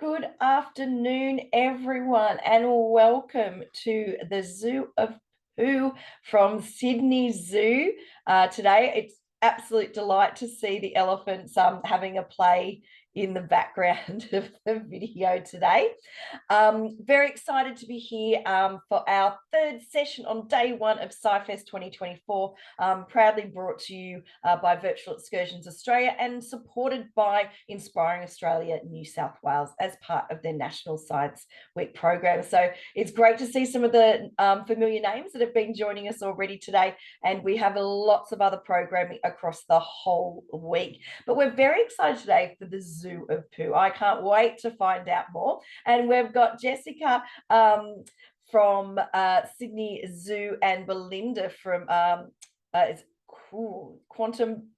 Good afternoon, everyone, and welcome to the Zoo of Poo from Sydney Zoo. Today, it's absolute delight to see the elephants having a play in the background of the video today. Very excited to be here for our third session on day one of SciFest 2024, proudly brought to you by Virtual Excursions Australia and supported by Inspiring Australia New South Wales as part of their National Science Week program. So it's great to see some of the familiar names that have been joining us already today, and we have lots of other programming across the whole week. But we're very excited today for the Zoo of Poo. I can't wait to find out more. And we've got Jessica from Sydney Zoo and Belinda from Quantum.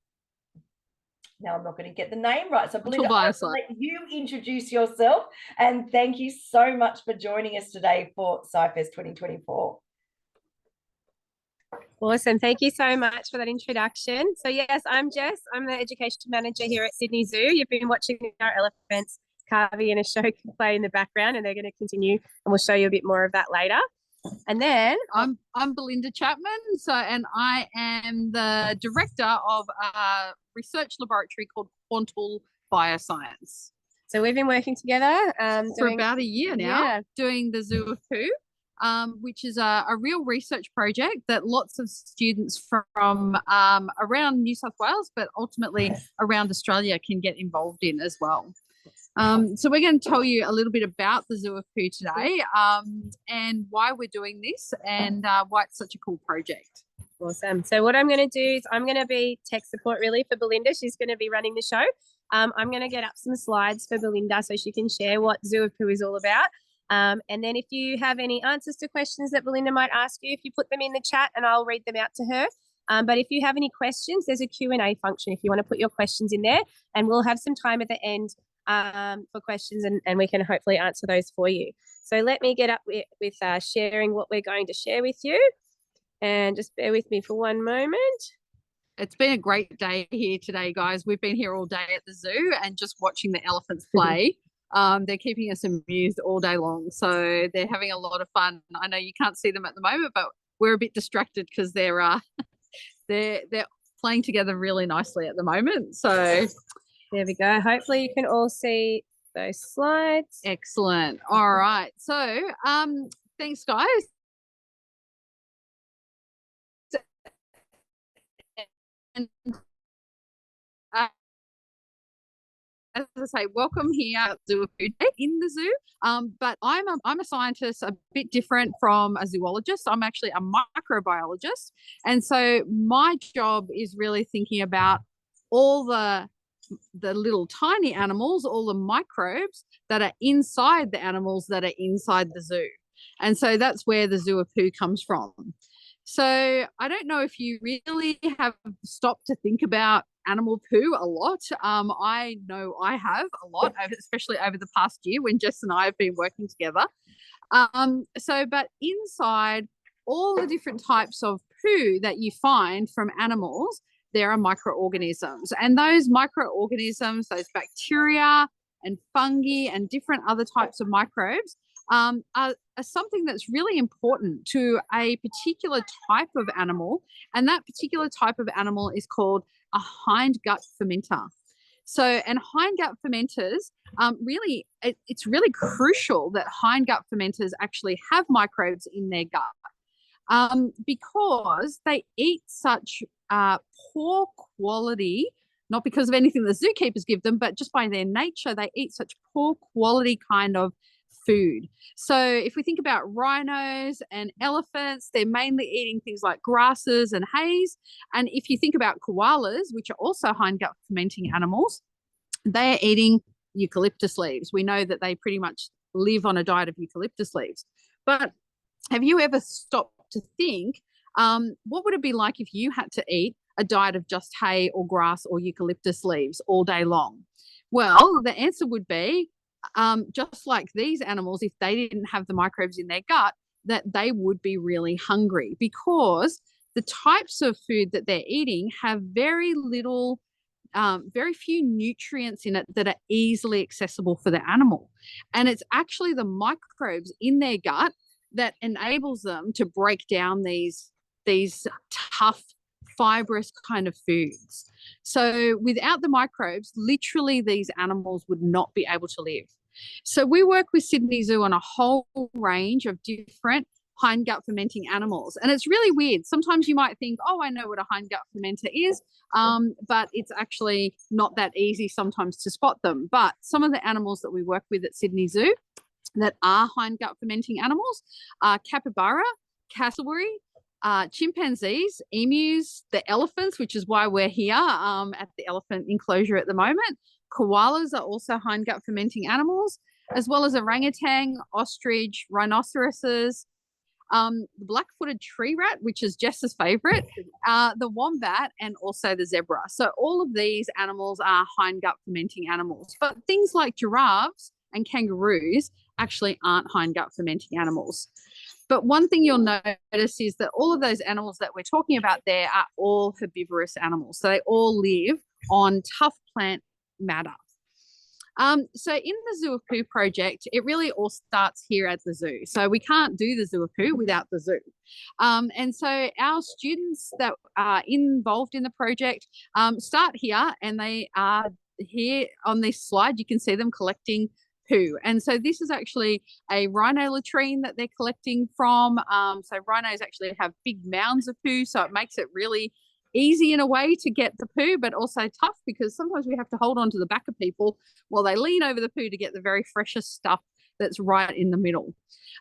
Now I'm not going to get the name right. So Belinda, I'll let you introduce yourself, and thank you so much for joining us today for SciFest 2024. Awesome. Thank you so much for that introduction. So yes, I'm Jess. I'm the education manager here at Sydney Zoo. You've been watching our elephants, Carvey and Ashok play in the background, and they're going to continue, and we'll show you a bit more of that later. And then I'm Belinda Chapman. And I am the director of a research laboratory called Quantal Bioscience. So we've been working together for about a year now, doing the Zoo of Poo. Which is a real research project that lots of students from around New South Wales, but ultimately around Australia, can get involved in as well. So we're going to tell you a little bit about the Zoo of Poo today, and why we're doing this, and why it's such a cool project. Awesome. So what I'm going to do is I'm going to be tech support really for Belinda. She's going to be running the show. I'm going to get up some slides for Belinda so she can share what Zoo of Poo is all about. And then if you have any answers to questions that Belinda might ask you, if you put them in the chat and I'll read them out to her. But if you have any questions, there's a Q&A function if you want to put your questions in there, and we'll have some time at the end for questions, and we can hopefully answer those for you. So let me get up with sharing what we're going to share with you, and just bear with me for one moment. It's been a great day here today, guys. We've been here all day at the zoo and just watching the elephants play. They're keeping us amused all day long, so they're having a lot of fun. I know you can't see them at the moment, but we're a bit distracted because they're playing together really nicely at the moment. So there we go. Hopefully you can all see those slides. Excellent. All right. So thanks, guys. And as I say, welcome here at Zoo of Poo in the zoo. But I'm a scientist, a bit different from a zoologist. I'm actually a microbiologist, and so my job is really thinking about all the little tiny animals, all the microbes that are inside the animals that are inside the zoo, and so that's where the Zoo of Poo comes from. So I don't know if you really have stopped to think about animal poo a lot. I know I have a lot, especially over the past year when Jess and I have been working together. But inside all the different types of poo that you find from animals, there are microorganisms. And those microorganisms, those bacteria and fungi and different other types of microbes, are something that's really important to a particular type of animal, and that particular type of animal is called a hindgut fermenter. So, and hindgut fermenters, it's really crucial that hindgut fermenters actually have microbes in their gut, because they eat such poor quality, not because of anything the zookeepers give them, but just by their nature, they eat such poor quality kind of food. So if we think about rhinos and elephants, they're mainly eating things like grasses and hays. And if you think about koalas, which are also hindgut fermenting animals, they're eating eucalyptus leaves. We know that they pretty much live on a diet of eucalyptus leaves. But have you ever stopped to think, what would it be like if you had to eat a diet of just hay or grass or eucalyptus leaves all day long? Well, the answer would be, just like these animals, if they didn't have the microbes in their gut, that they would be really hungry, because the types of food that they're eating have very little very few nutrients in it that are easily accessible for the animal. And it's actually the microbes in their gut that enables them to break down these tough, fibrous kind of foods. So without the microbes, literally these animals would not be able to live. So we work with Sydney Zoo on a whole range of different hindgut fermenting animals. And it's really weird. Sometimes you might think, oh, I know what a hindgut fermenter is, but it's actually not that easy sometimes to spot them. But some of the animals that we work with at Sydney Zoo that are hindgut fermenting animals are capybara, cassowary, chimpanzees, emus, the elephants, which is why we're here at the elephant enclosure at the moment. Koalas are also hindgut fermenting animals, as well as orangutan, ostrich, rhinoceroses, the black-footed tree rat, which is Jess's favorite, the wombat, and also the zebra. So all of these animals are hindgut fermenting animals. But things like giraffes and kangaroos actually aren't hindgut fermenting animals. But one thing you'll notice is that all of those animals that we're talking about there are all herbivorous animals. So they all live on tough plant matter. So in the Zoo of Poo project, it really all starts here at the zoo. So we can't do the Zoo of Poo without the zoo. And so our students that are involved in the project start here, and they are here on this slide. You can see them collecting poo. And so this is actually a rhino latrine that they're collecting from. So rhinos actually have big mounds of poo, so it makes it really easy in a way to get the poo, but also tough because sometimes we have to hold on to the back of people while they lean over the poo to get the very freshest stuff that's right in the middle.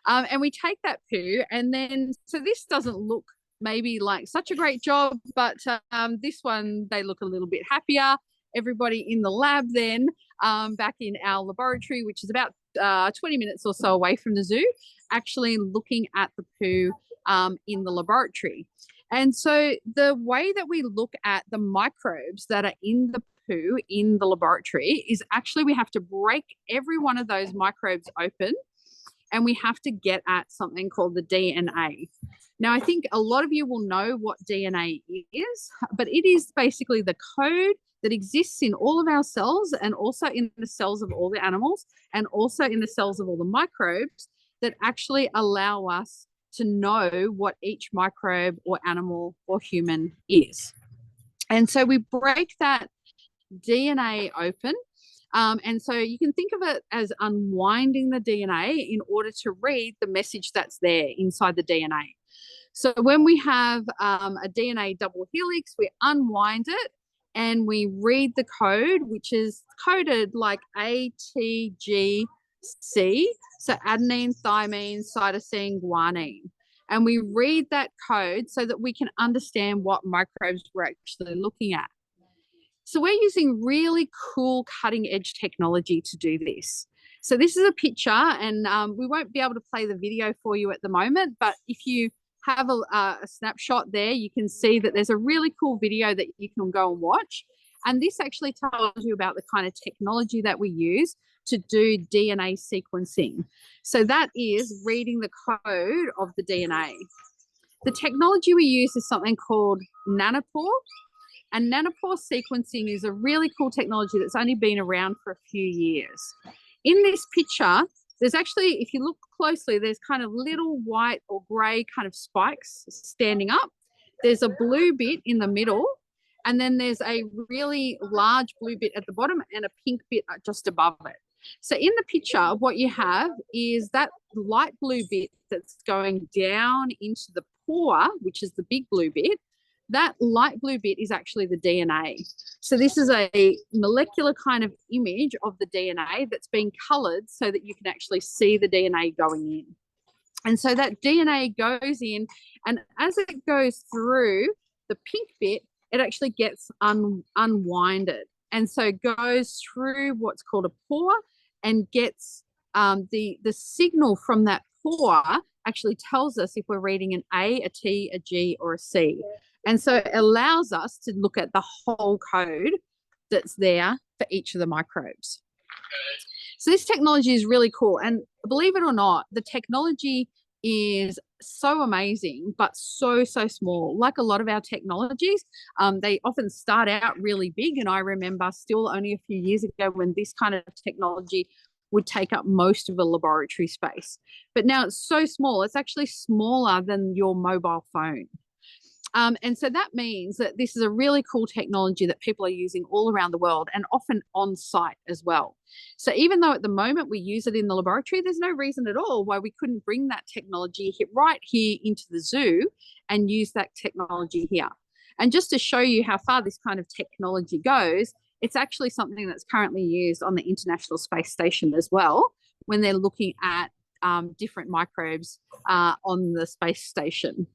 And we take that poo, and then, so this doesn't look maybe like such a great job, but this one, they look a little bit happier. Everybody in the lab then, back in our laboratory, which is about 20 minutes or so away from the zoo, actually looking at the poo in the laboratory. And so the way that we look at the microbes that are in the poo in the laboratory is actually we have to break every one of those microbes open, and we have to get at something called the DNA. Now, I think a lot of you will know what DNA is, but it is basically the code that exists in all of our cells, and also in the cells of all the animals, and also in the cells of all the microbes, that actually allow us to know what each microbe or animal or human is. And so we break that DNA open. And so you can think of it as unwinding the DNA in order to read the message that's there inside the DNA. So when we have a DNA double helix, we unwind it and we read the code, which is coded like ATGC, so adenine, thymine, cytosine, guanine. And we read that code so that we can understand what microbes we're actually looking at. So we're using really cool cutting edge technology to do this. So this is a picture, and we won't be able to play the video for you at the moment, but if you have a snapshot there, you can see that there's a really cool video that you can go and watch. And this actually tells you about the kind of technology that we use to do DNA sequencing. So that is reading the code of the DNA. The technology we use is something called nanopore. And nanopore sequencing is a really cool technology that's only been around for a few years. In this picture, there's actually, if you look closely, there's kind of little white or grey kind of spikes standing up. There's a blue bit in the middle, and then there's a really large blue bit at the bottom and a pink bit just above it. So in the picture, what you have is that light blue bit that's going down into the pore, which is the big blue bit. That light blue bit is actually the DNA. So this is a molecular kind of image of the DNA that's been coloured so that you can actually see the DNA going in. And so that DNA goes in, and as it goes through the pink bit, it actually gets unwinded. And so goes through what's called a pore and gets the signal from that pore actually tells us if we're reading an A, a T, a G, or a C. And so it allows us to look at the whole code that's there for each of the microbes. So this technology is really cool. And believe it or not, the technology is so amazing, but so small. Like a lot of our technologies, they often start out really big. And I remember still only a few years ago when this kind of technology would take up most of a laboratory space. But now it's so small, it's actually smaller than your mobile phone. And so that means that this is a really cool technology that people are using all around the world and often on site as well. So even though at the moment we use it in the laboratory, there's no reason at all why we couldn't bring that technology right here into the zoo and use that technology here. And just to show you how far this kind of technology goes, it's actually something that's currently used on the International Space Station as well, when they're looking at different microbes on the space station.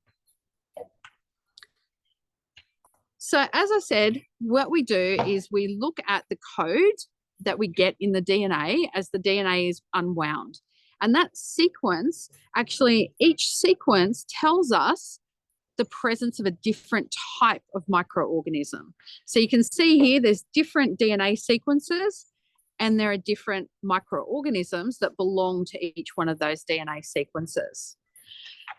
So as I said, what we do is we look at the code that we get in the DNA as the DNA is unwound. And that sequence, actually, each sequence tells us the presence of a different type of microorganism. So you can see here, there's different DNA sequences, and there are different microorganisms that belong to each one of those DNA sequences.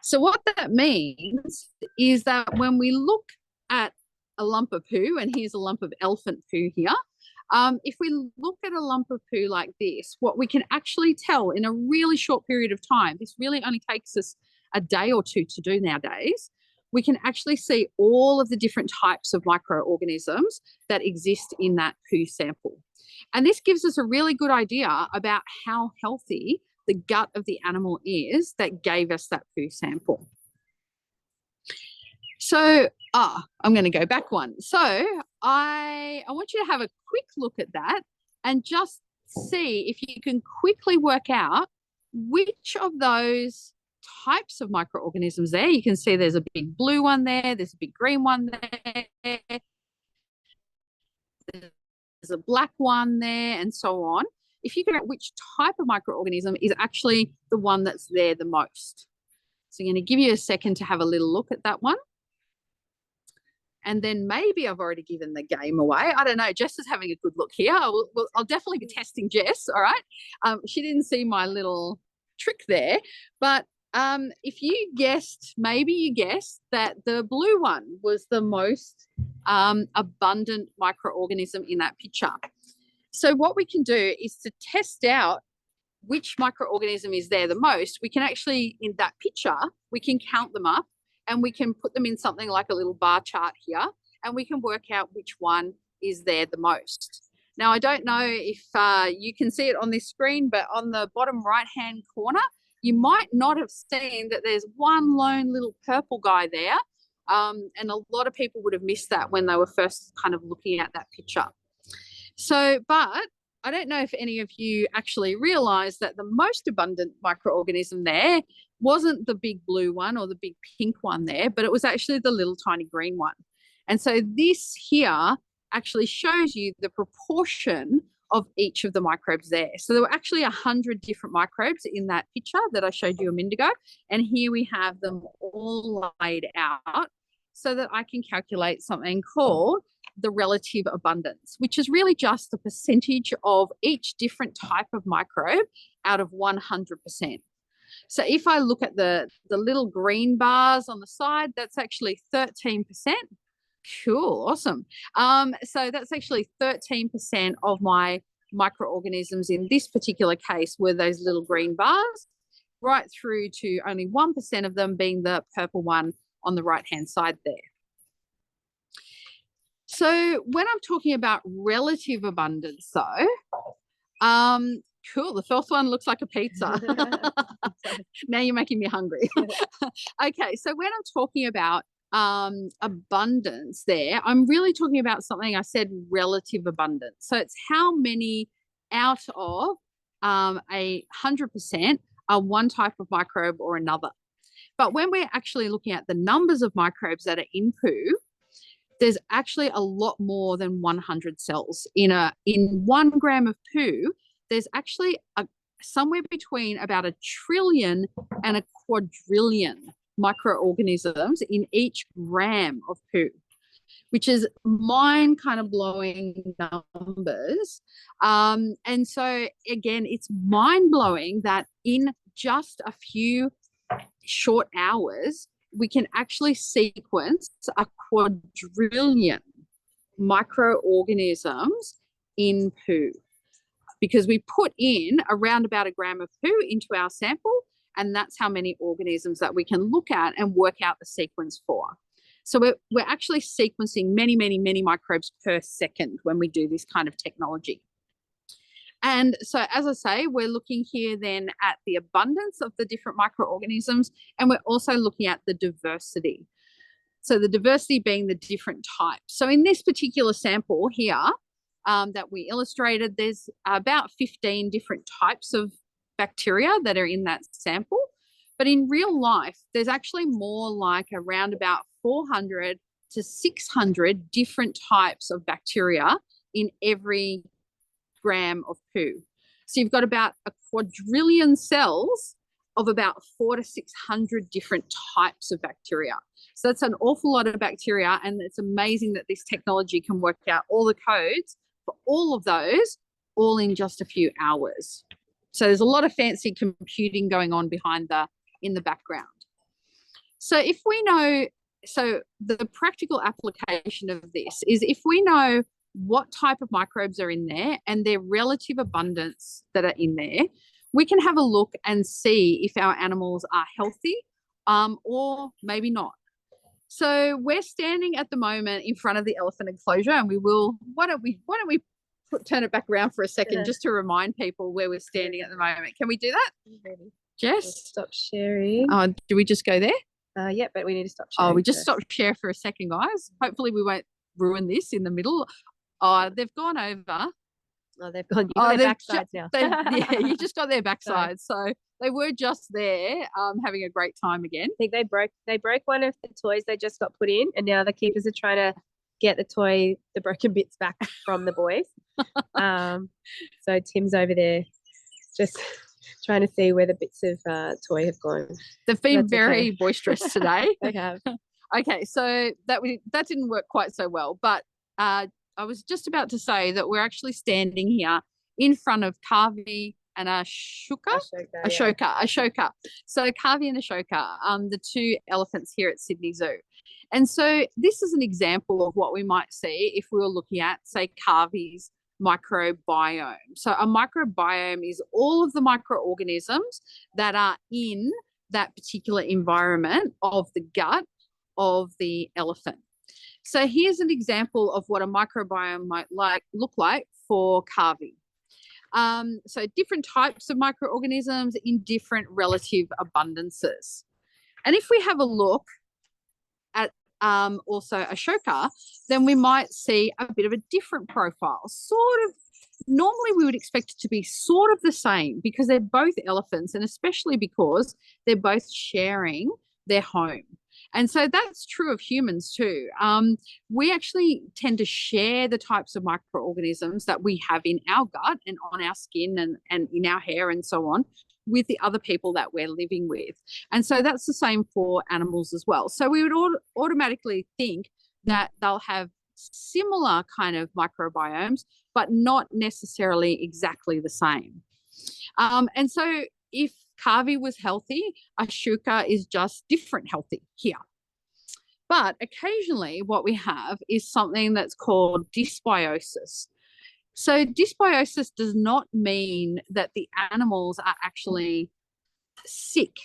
So what that means is that when we look at a lump of poo, and here's a lump of elephant poo here. If we look at a lump of poo like this, what we can actually tell in a really short period of time, this really only takes us a day or two to do nowadays, we can actually see all of the different types of microorganisms that exist in that poo sample. And this gives us a really good idea about how healthy the gut of the animal is that gave us that poo sample. So, I'm going to go back one. So I want you to have a quick look at that and just see if you can quickly work out which of those types of microorganisms there. You can see there's a big blue one there, there's a big green one there, there's a black one there, and so on. If you can figure out which type of microorganism is actually the one that's there the most. So I'm going to give you a second to have a little look at that one. And then maybe I've already given the game away. I don't know. Jess is having a good look here. I'll definitely be testing Jess. All right. She didn't see my little trick there. But if you guessed, maybe you guessed that the blue one was the most abundant microorganism in that picture. So what we can do is to test out which microorganism is there the most. We can actually, in that picture, we can count them up. And we can put them in something like a little bar chart here, and we can work out which one is there the most. Now, I don't know if you can see it on this screen, but on the bottom right-hand corner, you might not have seen that there's one lone little purple guy there. And a lot of people would have missed that when they were first kind of looking at that picture. So, but I don't know if any of you actually realised that the most abundant microorganism there wasn't the big blue one or the big pink one there, but it was actually the little tiny green one. And so this here actually shows you the proportion of each of the microbes there. So there were actually 100 different microbes in that picture that I showed you a minute ago. And here we have them all laid out so that I can calculate something called the relative abundance, which is really just the percentage of each different type of microbe out of 100%. So if I look at the little green bars on the side, that's actually 13%. Cool, awesome. So that's actually 13% of my microorganisms in this particular case were those little green bars, right through to only 1% of them being the purple one on the right-hand side there. So when I'm talking about relative abundance, though, cool, the fourth one looks like a pizza. Now you're making me hungry. Okay, so when I'm talking about abundance there, I'm really talking about something I said relative abundance. So it's how many out of 100% are one type of microbe or another. But when we're actually looking at the numbers of microbes that are in poo, there's actually a lot more than 100 cells. In 1 gram of poo, there's actually somewhere between about 1 trillion and 1 quadrillion microorganisms in each gram of poo, which is mind kind of blowing numbers. And so again, it's mind blowing that in just a few short hours, we can actually sequence a quadrillion microorganisms in poo, because we put in around about a gram of poo into our sample, and that's how many organisms that we can look at and work out the sequence for. So we're actually sequencing many, many, many microbes per second when we do this kind of technology. And so, as I say, we're looking here then at the abundance of the different microorganisms, and we're also looking at the diversity. So the diversity being the different types. So in this particular sample here that we illustrated, there's about 15 different types of bacteria that are in that sample. But in real life, there's actually more, like around about 400 to 600 different types of bacteria in every gram of poo. So you've got about a quadrillion cells of about 400 to 600 different types of bacteria. So that's an awful lot of bacteria, and it's amazing that this technology can work out all the codes for all of those, all in just a few hours. So there's a lot of fancy computing going on in the background. So if we know, so the practical application of this is, if we know what type of microbes are in there and their relative abundance that are in there, we can have a look and see if our animals are healthy or maybe not. So we're standing at the moment in front of the elephant enclosure, and we will, why don't we turn it back around for a second just to remind people where we're standing at the moment. Can we do that? Jess? Stop sharing. Do we just go there? Yeah, but we need to stop sharing. Oh, we just stopped share for a second, guys. Hopefully we won't ruin this in the middle. Oh, they've gone over. Oh, they've gone. You got their backsides now. Yeah, you just got their backsides. So they were just there having a great time again. I think they broke one of the toys they just got put in, and now the keepers are trying to get the broken bits back from the boys. So Tim's over there just trying to see where the bits of toy have gone. They've been very boisterous today. They have. Okay, so that didn't work quite so well, but I was just about to say that we're actually standing here in front of Kavi and Ashoka. So Kavi and Ashoka, the two elephants here at Sydney Zoo. And so this is an example of what we might see if we were looking at, say, Kavi's microbiome. So a microbiome is all of the microorganisms that are in that particular environment of the gut of the elephant. So here's an example of what a microbiome might look like for Kavi. So different types of microorganisms in different relative abundances. And if we have a look at also Ashoka, then we might see a bit of a different profile. Normally we would expect it to be sort of the same, because they're both elephants, and especially because they're both sharing their home. And so that's true of humans too. We actually tend to share the types of microorganisms that we have in our gut and on our skin and in our hair and so on with the other people that we're living with. And so that's the same for animals as well. So we would automatically think that they'll have similar kind of microbiomes, but not necessarily exactly the same. And so if Kavi was healthy, Ashoka is just different healthy here. But occasionally what we have is something that's called dysbiosis. So dysbiosis does not mean that the animals are actually sick.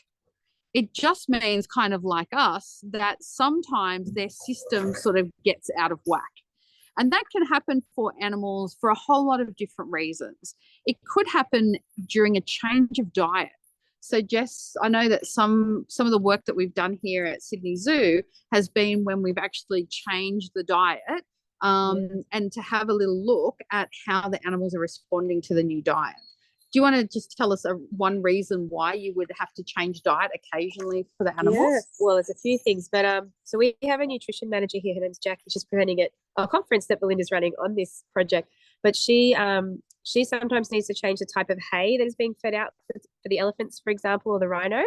It just means, kind of like us, that sometimes their system sort of gets out of whack. And that can happen for animals for a whole lot of different reasons. It could happen during a change of diet. So Jess, I know that some of the work that we've done here at Sydney Zoo has been when we've actually changed the diet and to have a little look at how the animals are responding to the new diet. Do you want to just tell us one reason why you would have to change diet occasionally for the animals? Yeah. Well, there's a few things, but so we have a nutrition manager here. Her name's Jackie. She's presenting at a conference that Belinda's running on this project. But she sometimes needs to change the type of hay that is being fed out for the elephants, for example, or the rhino,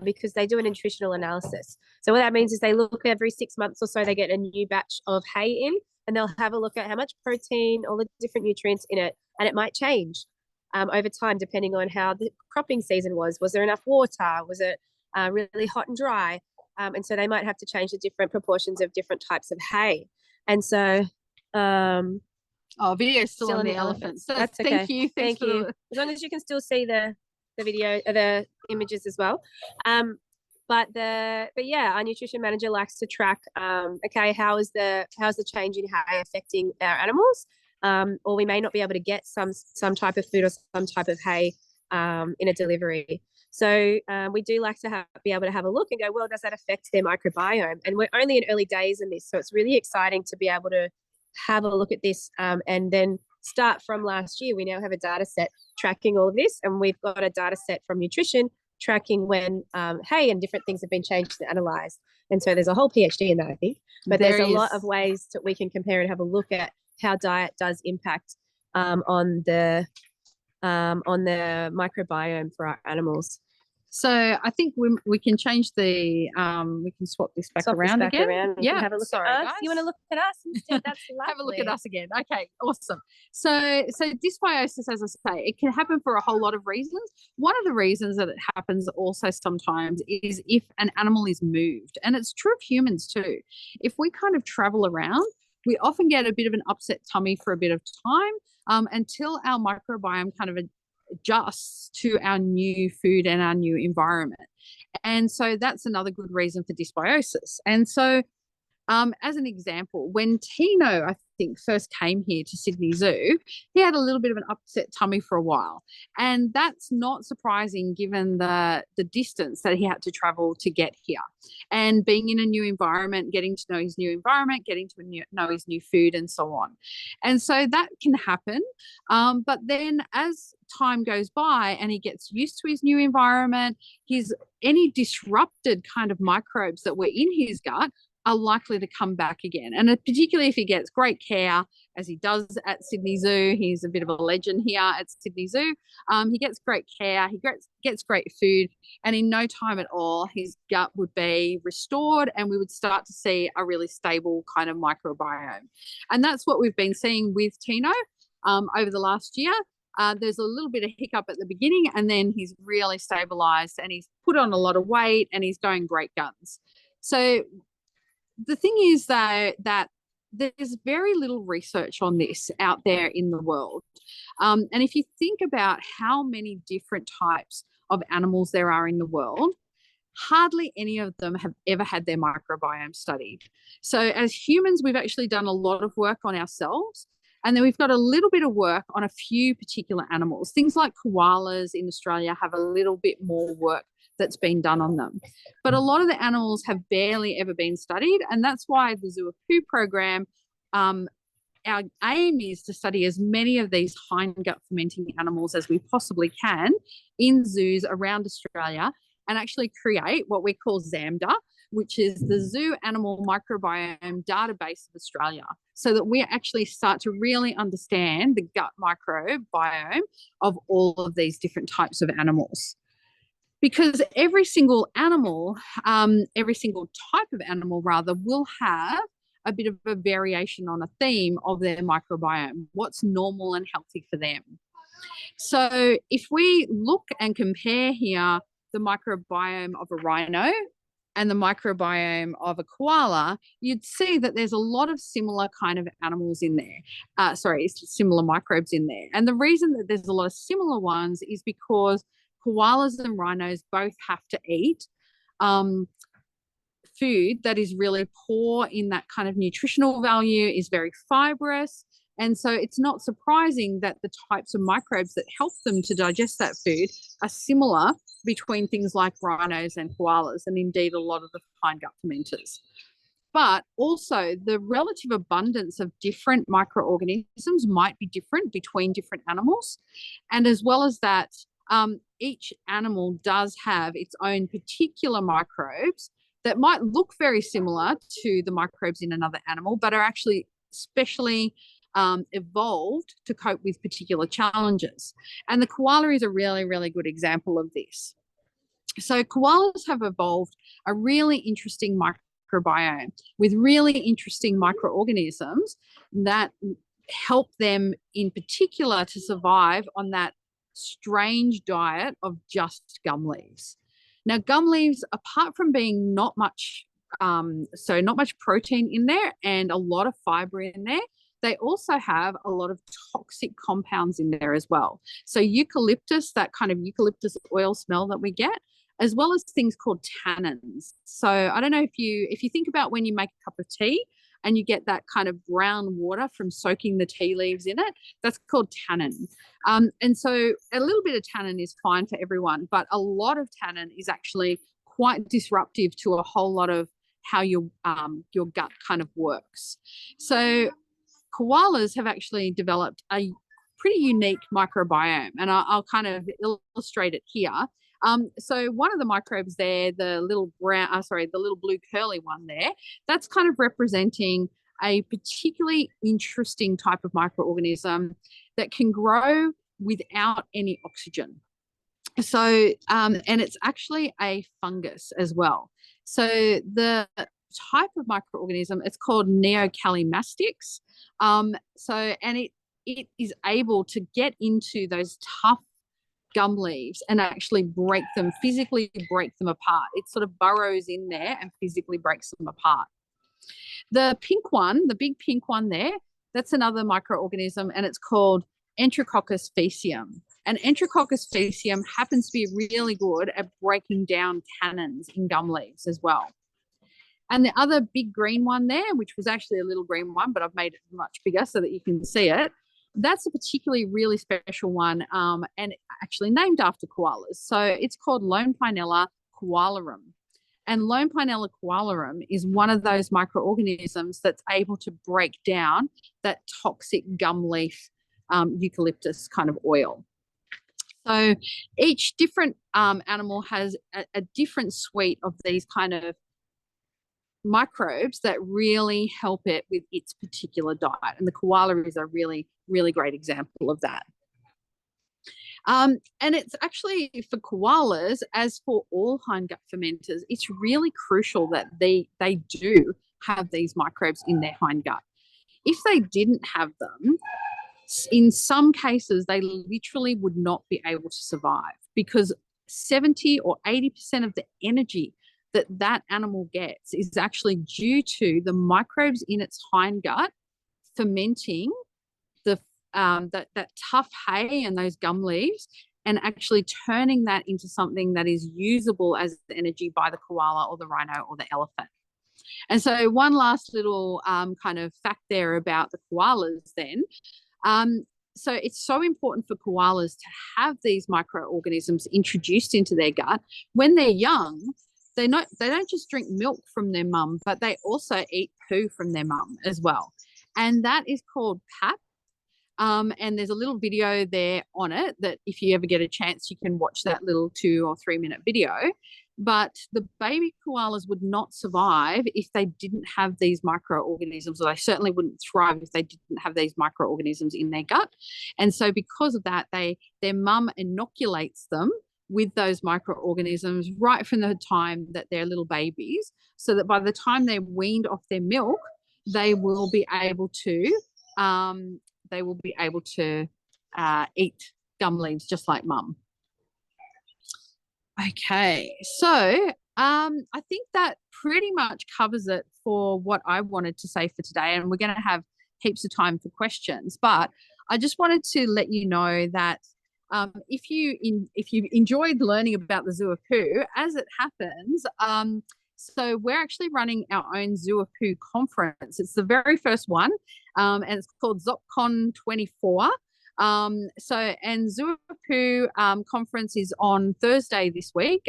because they do a nutritional analysis. So what that means is they look every 6 months or so, they get a new batch of hay in, and they'll have a look at how much protein, all the different nutrients in it, and it might change over time depending on how the cropping season was. Was there enough water? Was it really hot and dry. And so they might have to change the different proportions of different types of hay. And so video is still on in the elephants. That's okay. Thank you. Thank you. As long as you can still see the video, the images as well. But yeah, our nutrition manager likes to track, okay, how's the change in hay affecting our animals? Or we may not be able to get some type of food or some type of hay in a delivery. So we do like to be able to have a look and go, well, does that affect their microbiome? And we're only in early days in this, so it's really exciting to be able to have a look at this and then start from last year. We now have a data set tracking all of this, and we've got a data set from nutrition tracking when hay and different things have been changed and analysed. And so there's a whole PhD in that, I think. But there's a lot of ways that we can compare and have a look at how diet does impact on the microbiome for our animals. So I think we can change the we can swap this back around again. Yeah, have a look at us. Guys. You want to look at us instead? That's lovely. Have a look at us again. Okay, awesome. So dysbiosis, as I say, it can happen for a whole lot of reasons. One of the reasons that it happens also sometimes is if an animal is moved, and it's true of humans too. If we kind of travel around, we often get a bit of an upset tummy for a bit of time until our microbiome kind of adjusts to our new food and our new environment. And so that's another good reason for dysbiosis. And so as an example, when Tino, I think, first came here to Sydney Zoo, he had a little bit of an upset tummy for a while. And that's not surprising given the distance that he had to travel to get here. And being in a new environment, getting to know his new environment, getting to know his new food and so on. And so that can happen. But then as time goes by and he gets used to his new environment, any disrupted kind of microbes that were in his gut are likely to come back again. And particularly if he gets great care, as he does at Sydney Zoo, he's a bit of a legend here at Sydney Zoo. He gets great care, he gets great food, and in no time at all, his gut would be restored and we would start to see a really stable kind of microbiome. And that's what we've been seeing with Tino over the last year. There's a little bit of hiccup at the beginning, and then he's really stabilized and he's put on a lot of weight and he's going great guns. So the thing is that there's very little research on this out there in the world. And if you think about how many different types of animals there are in the world, hardly any of them have ever had their microbiome studied. So as humans, we've actually done a lot of work on ourselves. And then we've got a little bit of work on a few particular animals. Things like koalas in Australia have a little bit more work that's been done on them. But a lot of the animals have barely ever been studied, and that's why the Zoo of Poo program, our aim is to study as many of these hindgut fermenting animals as we possibly can in zoos around Australia and actually create what we call ZAMDA, which is the Zoo Animal Microbiome Database of Australia, so that we actually start to really understand the gut microbiome of all of these different types of animals. Because every single animal, every single type of animal rather, will have a bit of a variation on a theme of their microbiome, what's normal and healthy for them. So if we look and compare here the microbiome of a rhino and the microbiome of a koala, you'd see that there's a lot of similar kind of animals in there. Similar microbes in there. And the reason that there's a lot of similar ones is because koalas and rhinos both have to eat food that is really poor in that kind of nutritional value, is very fibrous. And so it's not surprising that the types of microbes that help them to digest that food are similar between things like rhinos and koalas, and indeed a lot of the hindgut fermenters. But also the relative abundance of different microorganisms might be different between different animals. And as well as that, each animal does have its own particular microbes that might look very similar to the microbes in another animal, but are actually specially evolved to cope with particular challenges. And the koala is a really, really good example of this. So koalas have evolved a really interesting microbiome with really interesting microorganisms that help them in particular to survive on that strange diet of just gum leaves. Now, gum leaves, apart from being not much protein in there and a lot of fiber in there, they also have a lot of toxic compounds in there as well. So eucalyptus, that kind of eucalyptus oil smell that we get, as well as things called tannins. So I don't know if you think about when you make a cup of tea and you get that kind of brown water from soaking the tea leaves in it, that's called tannin. And so a little bit of tannin is fine for everyone, but a lot of tannin is actually quite disruptive to a whole lot of how your gut kind of works. So koalas have actually developed a pretty unique microbiome, and I'll kind of illustrate it here. So one of the microbes there, the little blue curly one there, that's kind of representing a particularly interesting type of microorganism that can grow without any oxygen. So, and it's actually a fungus as well. So the type of microorganism, it's called Neocallimastix. And it is able to get into those tough gum leaves and actually physically break them apart. It sort of burrows in there and physically breaks them apart. The pink one, the big pink one there, that's another microorganism, and it's called Enterococcus faecium. And Enterococcus faecium happens to be really good at breaking down tannins in gum leaves as well. And the other big green one there, which was actually a little green one, but I've made it much bigger so that you can see it, that's a particularly really special one, and actually named after koalas. So it's called Lone Pinella koalarum. And Lone Pinella koalarum is one of those microorganisms that's able to break down that toxic gum leaf eucalyptus kind of oil. So each different animal has a different suite of these kind of microbes that really help it with its particular diet. And the koala is a really, really great example of that. And it's actually for koalas, as for all hindgut fermenters, it's really crucial that they do have these microbes in their hindgut. If they didn't have them, in some cases, they literally would not be able to survive, because 70 or 80% of the energy that animal gets is actually due to the microbes in its hindgut fermenting that tough hay and those gum leaves, and actually turning that into something that is usable as energy by the koala or the rhino or the elephant. And so one last little kind of fact there about the koalas then. So it's so important for koalas to have these microorganisms introduced into their gut. When they're young, they don't just drink milk from their mum, but they also eat poo from their mum as well. And that is called pap. And there's a little video there on it that if you ever get a chance, you can watch that little 2 or 3 minute video. But the baby koalas would not survive if they didn't have these microorganisms, or they certainly wouldn't thrive if they didn't have these microorganisms in their gut. And so because of that, their mum inoculates them with those microorganisms right from the time that they're little babies, so that by the time they're weaned off their milk, they will be able to eat gum leaves just like mum. Okay, so I think that pretty much covers it for what I wanted to say for today, and we're going to have heaps of time for questions. But I just wanted to let you know that if you enjoyed learning about the Zoo of Poo, as it happens, so we're actually running our own Zoo of Poo conference. It's the very first one, and it's called ZopCon 24. And Zoo of Poo conference is on Thursday this week.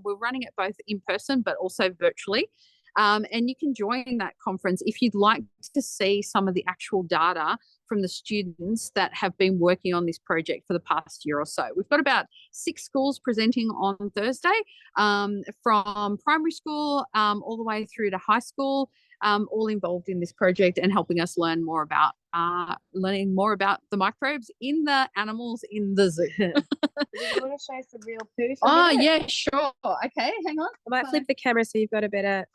We're running it both in person but also virtually. And you can join that conference if you'd like to see some of the actual data from the students that have been working on this project for the past year or so. We've got about 6 schools presenting on Thursday, from primary school all the way through to high school, all involved in this project and helping us learn more about the microbes in the animals in the zoo. Do you want to show some real poo? Yeah, sure. Okay, hang on. I might flip the camera so you've got a better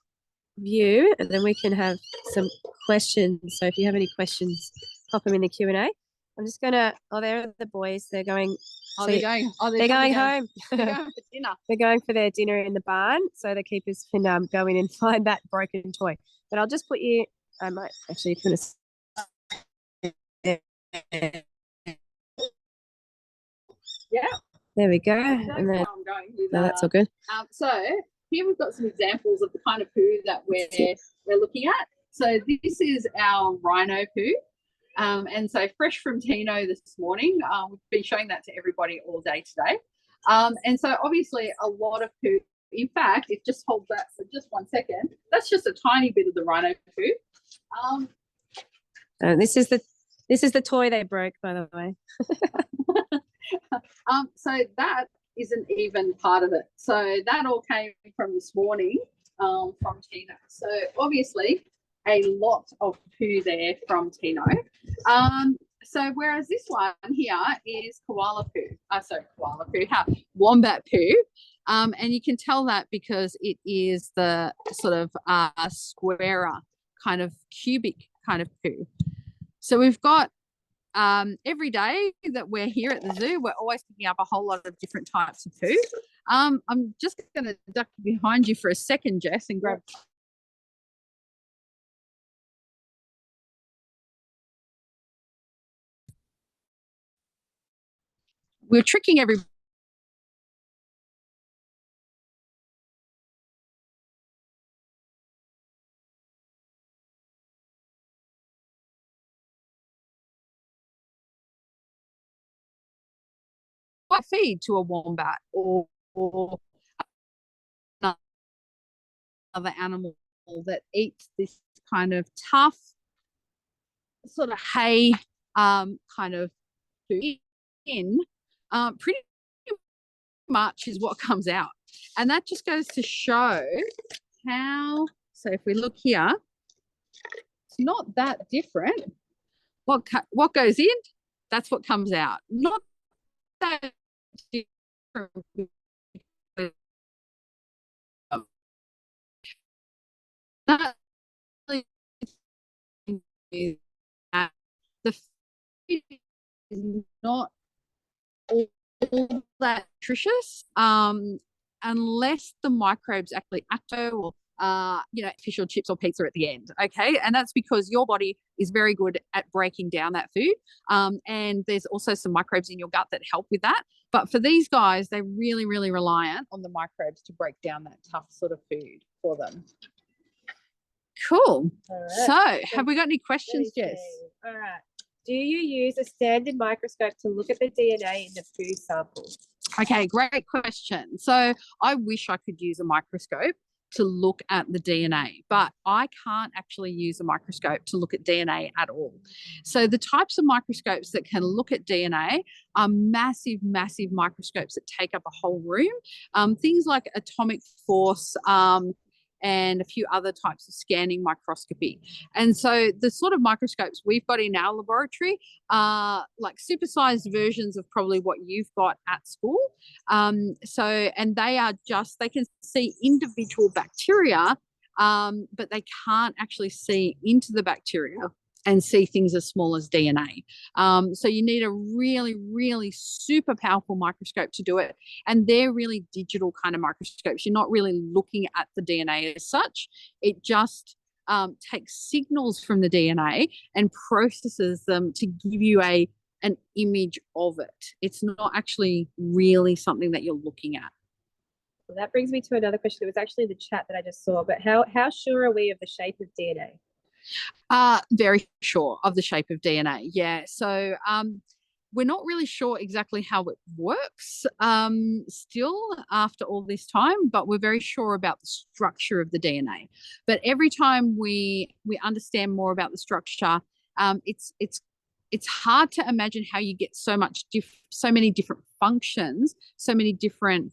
view, and then we can have some questions. So if you have any questions, pop them in the Q&A. I'm just gonna. Oh, there are the boys. They're going. Oh, so they're going. Oh, they're going home. They're going for dinner. They're going for their dinner in the barn, so the keepers can go in and find that broken toy. But I'll just put you. I might actually finish. Yeah. There we go. And And then, I'm going with, no, that's all good. so here we've got some examples of the kind of poo that we're looking at. So this is our rhino poo. And so fresh from Tino this morning. We've been showing that to everybody all day today. And so obviously a lot of poo. In fact, if just hold that for just 1 second, that's just a tiny bit of the rhino poo. This is the toy they broke, by the way. So that isn't even part of it. So that all came from this morning from Tino. So obviously a lot of poo there from Tino. So whereas this one here is koala poo. Wombat poo. And you can tell that because it is the sort of squarer kind of cubic kind of poo. So we've got every day that we're here at the zoo, we're always picking up a whole lot of different types of poo. I'm just going to duck behind you for a second, Jess, and grab. We're tricking everybody. Feed to a wombat or another animal that eats this kind of tough sort of hay kind of food in, pretty much is what comes out. And that just goes to show how, so if we look here, it's not that different. What goes in, that's what comes out. Not that different. That is the food is not all that nutritious unless the microbes actually act or fish or chips or pizza at the end. Okay, and that's because your body is very good at breaking down that food, and there's also some microbes in your gut that help with that. But for these guys, they're really, really reliant on the microbes to break down that tough sort of food for them. Cool. Right. So have we got any questions, Jess? All right. Do you use a standard microscope to look at the DNA in the poo samples? Okay, great question. So I wish I could use a microscope to look at the DNA, but I can't actually use a microscope to look at DNA at all. So the types of microscopes that can look at DNA are massive, massive microscopes that take up a whole room. Things like atomic force, and a few other types of scanning microscopy. And so the sort of microscopes we've got in our laboratory are like supersized versions of probably what you've got at school. And they can see individual bacteria, but they can't actually see into the bacteria and see things as small as DNA. So you need a really, really super powerful microscope to do it. And they're really digital kind of microscopes. You're not really looking at the DNA as such. It just takes signals from the DNA and processes them to give you an image of it. It's not actually really something that you're looking at. Well, that brings me to another question. It was actually the chat that I just saw, but how sure are we of the shape of DNA? Very sure of the shape of DNA. Yeah. So we're not really sure exactly how it works still after all this time, but we're very sure about the structure of the DNA. But every time we understand more about the structure, it's hard to imagine how you get so many different functions, so many different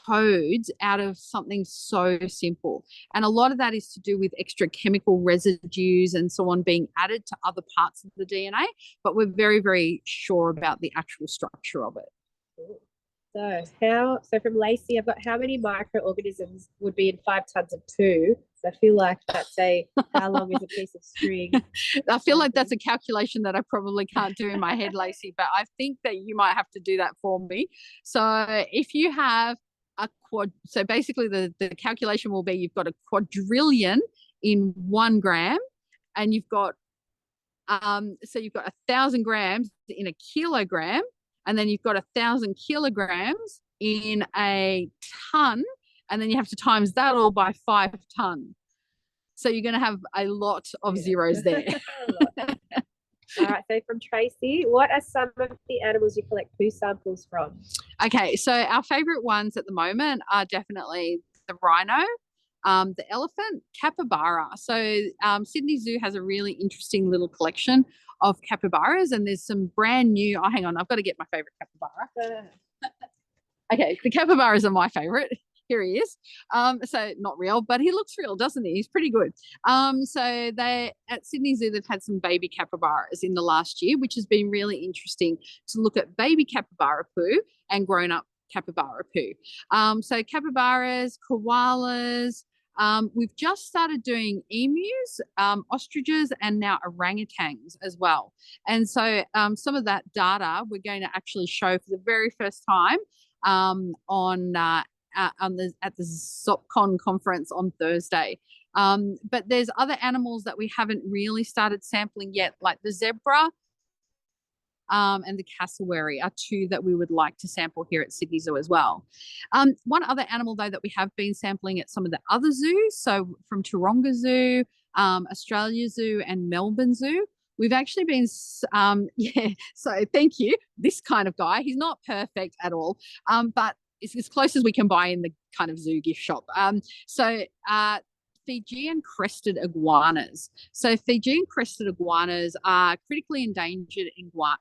codes out of something so simple. And a lot of that is to do with extra chemical residues and so on being added to other parts of the DNA, but we're very, very sure about the actual structure of it. So from Lacey, I've got how many microorganisms would be in 5 tons of poo I feel like that's how long is a piece of string? I feel like that's a calculation that I probably can't do in my head, Lacey, but I think that you might have to do that for me. So if you have so basically the calculation will be you've got a quadrillion in 1 gram, and you've got so you've got 1,000 grams in a kilogram, and then you've got 1,000 kilograms in a ton, and then you have to times that all by 5 ton. So you're going to have a lot of zeros there. All right, so from Tracy, what are some of the animals you collect poo samples from? Okay, so our favourite ones at the moment are definitely the rhino, the elephant, capybara. So Sydney Zoo has a really interesting little collection of capybaras, and there's some brand new. Oh, hang on, I've got to get my favourite capybara. Okay, the capybaras are my favourite. Here he is. So not real, but he looks real, doesn't he? He's pretty good. So they at Sydney Zoo, they've had some baby capybaras in the last year, which has been really interesting to look at baby capybara poo and grown-up capybara poo. So capybaras, koalas. We've just started doing emus, ostriches, and now orangutans as well. And so some of that data we're going to actually show for the very first time at the ZopCon conference on Thursday. But there's other animals that we haven't really started sampling yet, like the zebra and the cassowary are 2 that we would like to sample here at Sydney Zoo as well. One other animal, though, that we have been sampling at some of the other zoos, so from Taronga Zoo, Australia Zoo, and Melbourne Zoo, we've actually been, so thank you, this kind of guy. He's not perfect at all, but it's as close as we can buy in the kind of zoo gift shop. Fijian crested iguanas. So Fijian crested iguanas are critically endangered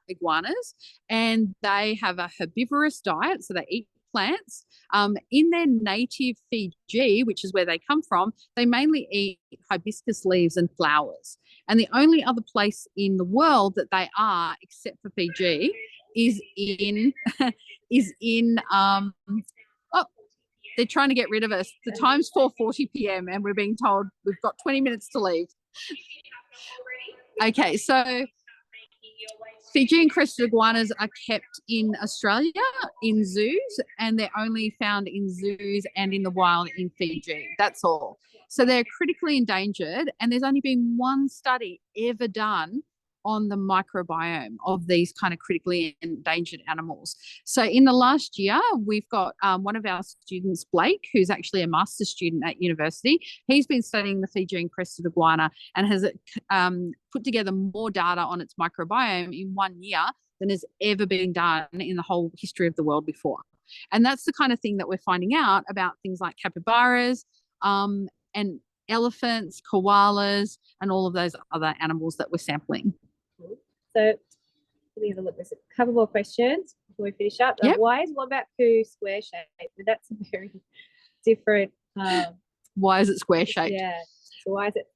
iguanas, and they have a herbivorous diet, so they eat plants. In their native Fiji, which is where they come from, they mainly eat hibiscus leaves and flowers. And the only other place in the world that they are, except for Fiji, is in they're trying to get rid of us. The time's 4:40 p.m. and we're being told we've got 20 minutes to leave. Okay, so Fijian crested iguanas are kept in Australia in zoos, and they're only found in zoos and in the wild in Fiji. That's all. So they're critically endangered, and there's only been one study ever done on the microbiome of these kind of critically endangered animals. So in the last year, we've got one of our students, Blake, who's actually a master's student at university. He's been studying the Fijian crested iguana and has put together more data on its microbiome in 1 year than has ever been done in the whole history of the world before. And that's the kind of thing that we're finding out about things like capybaras and elephants, koalas, and all of those other animals that we're sampling. So let me have a look. There's a couple more questions before we finish up. Yep. Why is wombat poo square shaped? That's a very different. Why is it square shaped? Yeah. So why is it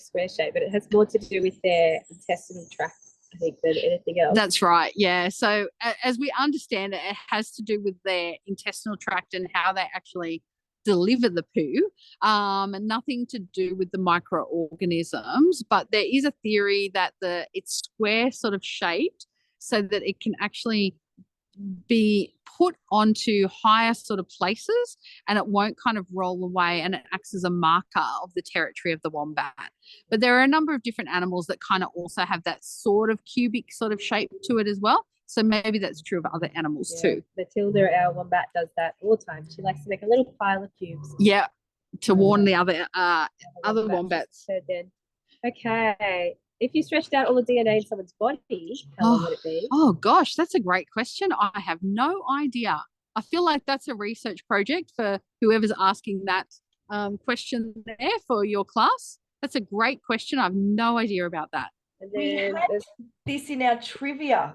square shaped? But it has more to do with their intestinal tract, I think, than anything else. That's right. Yeah. So as we understand it, it has to do with their intestinal tract and how they actually deliver the poo, and nothing to do with the microorganisms. But there is a theory that it's square sort of shaped so that it can actually be put onto higher sort of places and it won't kind of roll away, and it acts as a marker of the territory of the wombat. But there are a number of different animals that kind of also have that sort of cubic sort of shape to it as well. So maybe that's true of other animals too. Matilda, our wombat, does that all the time. She likes to make a little pile of cubes. Yeah, to warn the other wombats. Okay. If you stretched out all the DNA in someone's body, how long would it be? Oh gosh, that's a great question. I have no idea. I feel like that's a research project for whoever's asking that question there for your class. That's a great question. I have no idea about that. And We then had this in our trivia.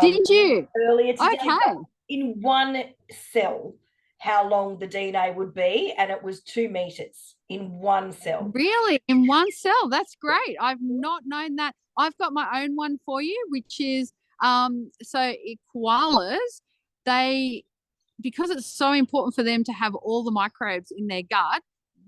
Did you? Earlier today. Okay. In one cell, how long the DNA would be, and it was 2 meters in one cell. Really? In one cell? That's great. I've not known that. I've got my own one for you, which is koalas, because it's so important for them to have all the microbes in their gut,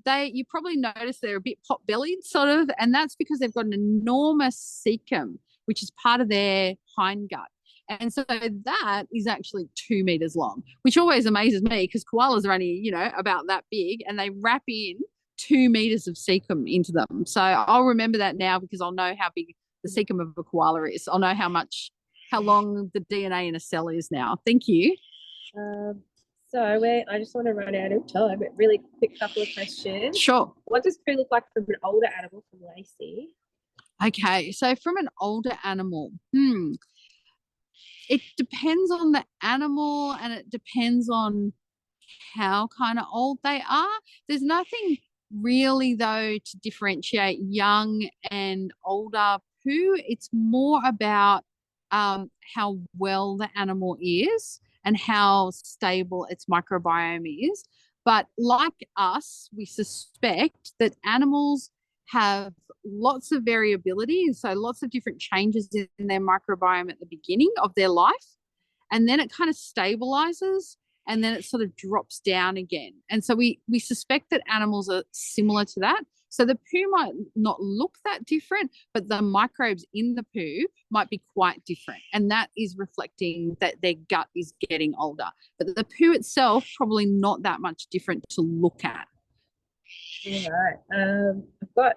you probably notice they're a bit pot-bellied sort of, and that's because they've got an enormous cecum, which is part of their hind gut. And so that is actually 2 meters long, which always amazes me because koalas are only, about that big, and they wrap in 2 meters of cecum into them. So I'll remember that now because I'll know how big the cecum of a koala is. I'll know how long the DNA in a cell is now. Thank you. So I just want to run out of time, but really quick couple of questions. Sure. What does poo look like from an older animal, from Lacey? Okay, so from an older animal, it depends on the animal and it depends on how kind of old they are. There's nothing really, though, to differentiate young and older poo. It's more about how well the animal is and how stable its microbiome is. But like us, we suspect that animals have lots of variability, so lots of different changes in their microbiome at the beginning of their life, and then it kind of stabilizes and then it sort of drops down again. And so we suspect that animals are similar to that. So the poo might not look that different, but the microbes in the poo might be quite different, and that is reflecting that their gut is getting older. But the poo itself probably not that much different to look at. All right. I've got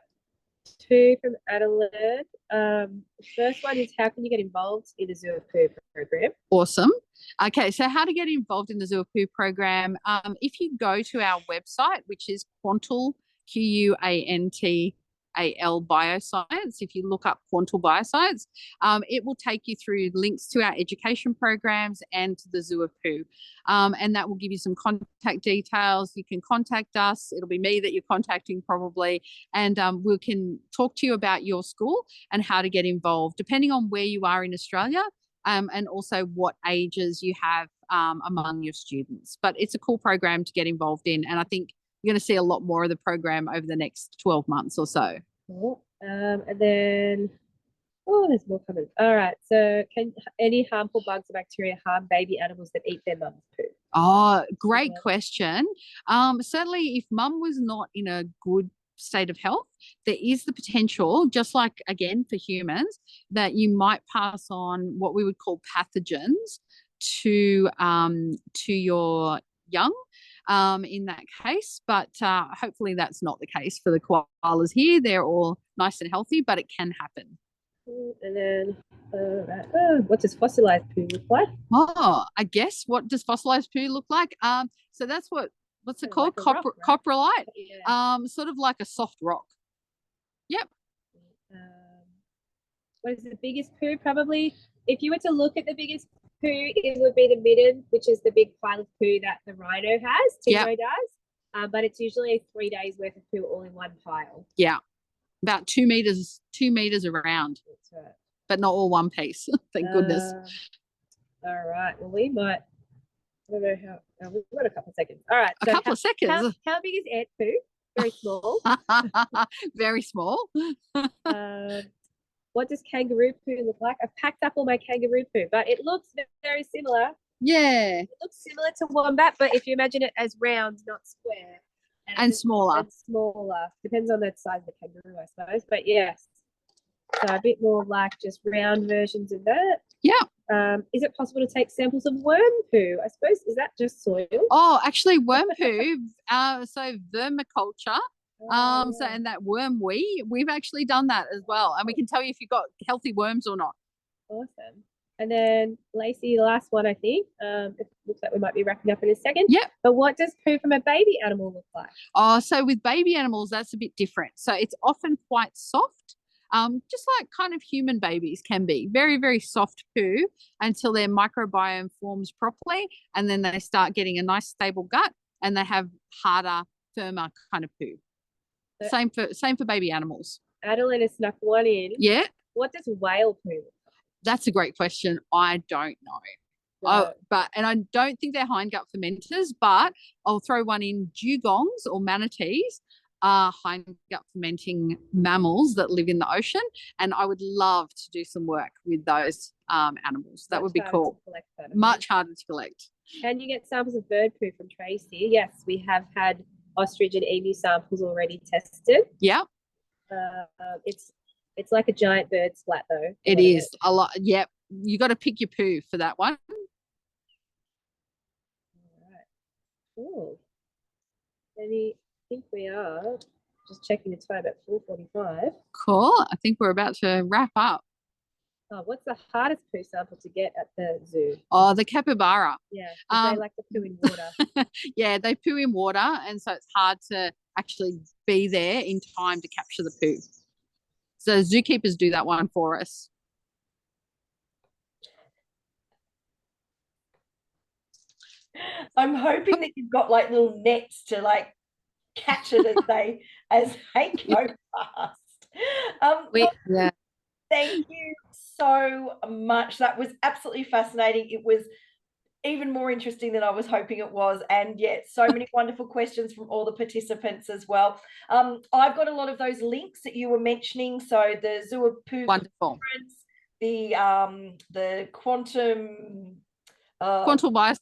2 from Adelaide. The first one is, how can you get involved in the Zoo of Poo program? Awesome. Okay, so how to get involved in the Zoo of Poo program? If you go to our website, which is Quantal, Quantal Bioscience. If you look up Quantal Bioscience, it will take you through links to our education programs and to the Zoo of Poo. And that will give you some contact details. You can contact us. It'll be me that you're contacting probably. And we can talk to you about your school and how to get involved, depending on where you are in Australia, and also what ages you have among your students. But it's a cool program to get involved in. And I think you're going to see a lot more of the program over the next 12 months or so. Cool. And then, there's more coming. All right. So can any harmful bugs or bacteria harm baby animals that eat their mum's poo? Oh, great question. Certainly if mum was not in a good state of health, there is the potential, just like, again, for humans, that you might pass on what we would call pathogens to your young. In that case, but hopefully that's not the case for the koalas here. They're all nice and healthy, but it can happen. And then, what does fossilized poo look like? Oh, I guess, what does fossilized poo look like? So that's what's it called? Like rock, right? Coprolite. Yeah. Sort of like a soft rock. Yep. What is the biggest poo? Probably, if you were to look at the biggest poo, it would be the midden, which is the big pile of poo that the rhino has, Tingo does. But it's usually 3 days worth of poo all in one pile. Yeah, about 2 meters around. That's right. But not all one piece. Thank goodness. All right. Well, we might. I don't know how. We've got a couple of seconds. All right. A couple of seconds. How big is ant poo? Very small. Very small. What does kangaroo poo look like? I've packed up all my kangaroo poo, but it looks very similar. Yeah. It looks similar to wombat, but if you imagine it as round, not square. And smaller. And smaller. Depends on the size of the kangaroo, I suppose. But yes. So a bit more like just round versions of that. Yeah. Is it possible to take samples of worm poo? I suppose, is that just soil? Oh, actually worm poo. So vermiculture. Yeah. So, and that worm we've actually done that as well. And we can tell you if you've got healthy worms or not. Awesome. And then Lacey, the last one, I think. It looks like we might be wrapping up in a second. Yeah. But what does poo from a baby animal look like? Oh, so with baby animals, that's a bit different. So it's often quite soft. Just like kind of human babies can be. Very, very soft poo until their microbiome forms properly, and then they start getting a nice stable gut and they have harder, firmer kind of poo. Same for baby animals. Adeline has snuck one in. Yeah. What does whale poo look like? That's a great question. I don't know. No. And I don't think they're hindgut fermenters, but I'll throw one in. Dugongs or manatees are hindgut fermenting mammals that live in the ocean, and I would love to do some work with those animals. That would be cool. Much harder to collect. Can you get samples of bird poo from Tracy? Yes, we have had ostrich and emu samples already tested. Yeah, It's like a giant bird splat though. it is a lot. Yep, you got to pick your poo for that one. Oh, I think we are just checking the time at 4:45. Cool. I think we're about to wrap up. Oh, what's the hardest poo sample to get at the zoo? Oh, the capybara. Yeah, they like to poo in water. Yeah, they poo in water, and so it's hard to actually be there in time to capture the poo. So zookeepers do that one for us. I'm hoping that you've got like little nets to like catch it as they go past. Yeah. Thank you so much. That was absolutely fascinating. It was even more interesting than I was hoping it was. And yet so many wonderful questions from all the participants as well. I've got a lot of those links that you were mentioning. So the Zoo of Poo conference, the quantum Quantal Bioscience.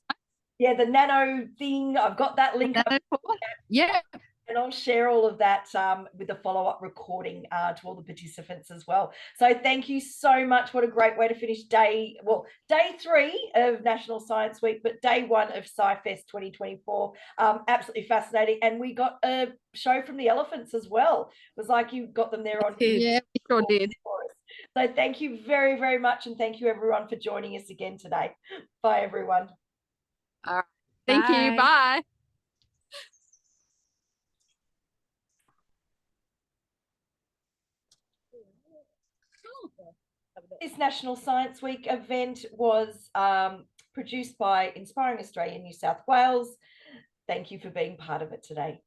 Yeah, the nano thing. I've got that link up. Yeah. And I'll share all of that with a follow-up recording to all the participants as well. So thank you so much. What a great way to finish day 3 of National Science Week, but day 1 of SciFest 2024. Absolutely fascinating. And we got a show from the elephants as well. It was like you got them there on. Yeah, we sure did. So thank you very, very much. And thank you everyone for joining us again today. Bye, everyone. All right. Thank you. Bye. This National Science Week event was produced by Inspiring Australia New South Wales. Thank you for being part of it today.